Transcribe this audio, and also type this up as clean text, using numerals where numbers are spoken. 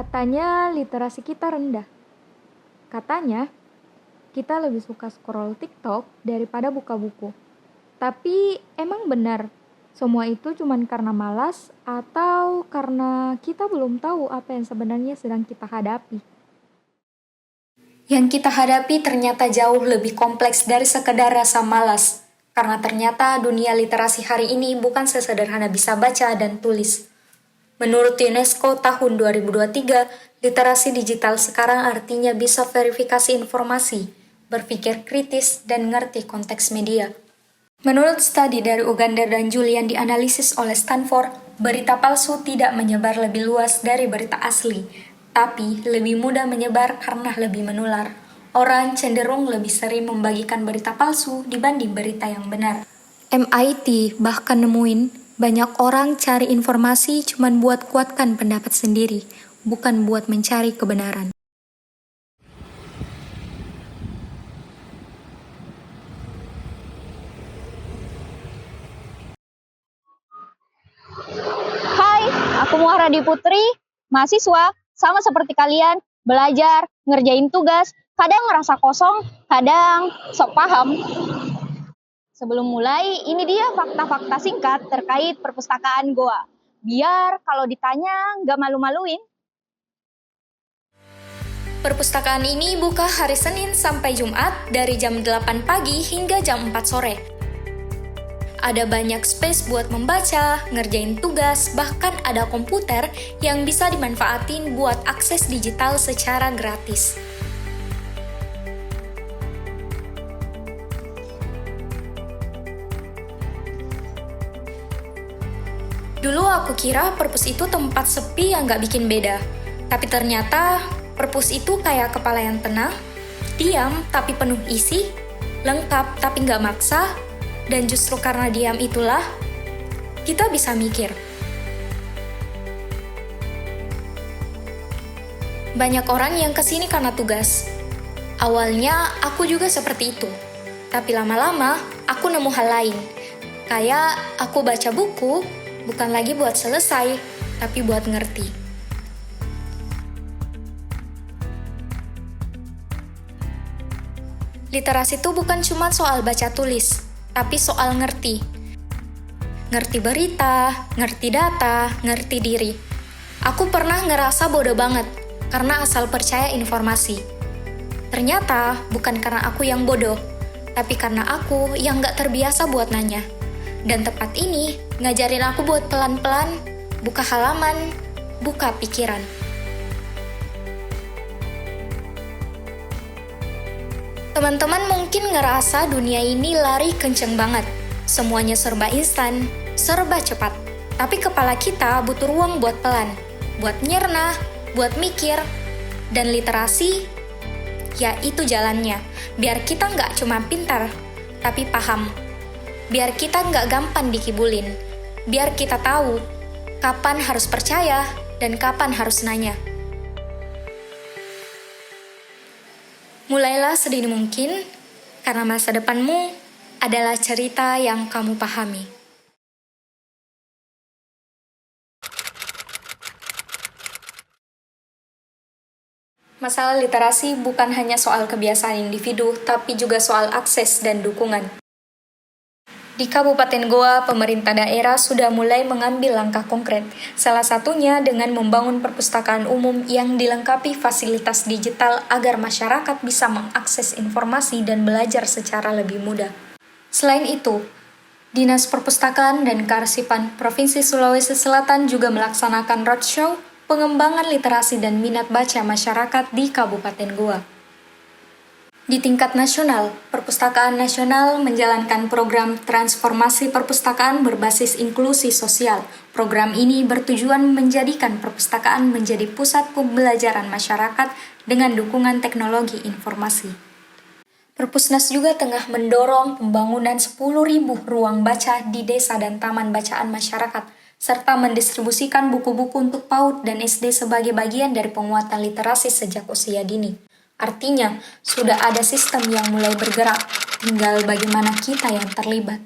Katanya literasi kita rendah. Katanya kita lebih suka scroll TikTok daripada buka buku. Tapi emang benar, semua itu cuma karena malas atau karena kita belum tahu apa yang sebenarnya sedang kita hadapi. Yang kita hadapi ternyata jauh lebih kompleks dari sekedar rasa malas. Karena ternyata dunia literasi hari ini bukan sesederhana bisa baca dan tulis. Menurut UNESCO tahun 2023, literasi digital sekarang artinya bisa verifikasi informasi, berpikir kritis, dan ngerti konteks media. Menurut studi dari Uganda dan Julian dianalisis oleh Stanford, berita palsu tidak menyebar lebih luas dari berita asli, tapi lebih mudah menyebar karena lebih menular. Orang cenderung lebih sering membagikan berita palsu dibanding berita yang benar. MIT bahkan nemuin banyak orang cari informasi cuma buat kuatkan pendapat sendiri, bukan buat mencari kebenaran. Hai, aku Muharadi Putri, mahasiswa, sama seperti kalian, belajar, ngerjain tugas, kadang ngerasa kosong, kadang sok paham. Sebelum mulai, ini dia fakta-fakta singkat terkait perpustakaan Goa. Biar kalau ditanya nggak malu-maluin. Perpustakaan ini buka hari Senin sampai Jumat dari jam 8 pagi hingga jam 4 sore. Ada banyak space buat membaca, ngerjain tugas, bahkan ada komputer yang bisa dimanfaatin buat akses digital secara gratis. Dulu aku kira perpus itu tempat sepi yang gak bikin beda. Tapi ternyata perpus itu kayak kepala yang tenang, diam tapi penuh isi, lengkap tapi gak maksa, dan justru karena diam itulah, kita bisa mikir. Banyak orang yang kesini karena tugas. Awalnya aku juga seperti itu. Tapi lama-lama aku nemu hal lain. Kayak aku baca buku, bukan lagi buat selesai, tapi buat ngerti. Literasi itu bukan cuma soal baca tulis, tapi soal ngerti. Ngerti berita, ngerti data, ngerti diri. Aku pernah ngerasa bodoh banget, karena asal percaya informasi. Ternyata bukan karena aku yang bodoh, tapi karena aku yang gak terbiasa buat nanya. Dan tempat ini ngajarin aku buat pelan-pelan, buka halaman, buka pikiran. Teman-teman mungkin ngerasa dunia ini lari kenceng banget. Semuanya serba instan, serba cepat. Tapi kepala kita butuh ruang buat pelan, buat nyerna, buat mikir. Dan literasi, ya itu jalannya. Biar kita nggak cuma pintar, tapi paham. Biar kita nggak gampang dikibulin. Biar kita tahu kapan harus percaya dan kapan harus nanya. Mulailah sedini mungkin, karena masa depanmu adalah cerita yang kamu pahami. Masalah literasi bukan hanya soal kebiasaan individu, tapi juga soal akses dan dukungan. Di Kabupaten Goa, pemerintah daerah sudah mulai mengambil langkah konkret, salah satunya dengan membangun perpustakaan umum yang dilengkapi fasilitas digital agar masyarakat bisa mengakses informasi dan belajar secara lebih mudah. Selain itu, Dinas Perpustakaan dan Kearsipan Provinsi Sulawesi Selatan juga melaksanakan roadshow pengembangan literasi dan minat baca masyarakat di Kabupaten Goa. Di tingkat nasional, Perpustakaan Nasional menjalankan program transformasi perpustakaan berbasis inklusi sosial. Program ini bertujuan menjadikan perpustakaan menjadi pusat pembelajaran masyarakat dengan dukungan teknologi informasi. Perpusnas juga tengah mendorong pembangunan 10.000 ruang baca di desa dan taman bacaan masyarakat, serta mendistribusikan buku-buku untuk PAUD dan SD sebagai bagian dari penguatan literasi sejak usia dini. Artinya, sudah ada sistem yang mulai bergerak, tinggal bagaimana kita yang terlibat.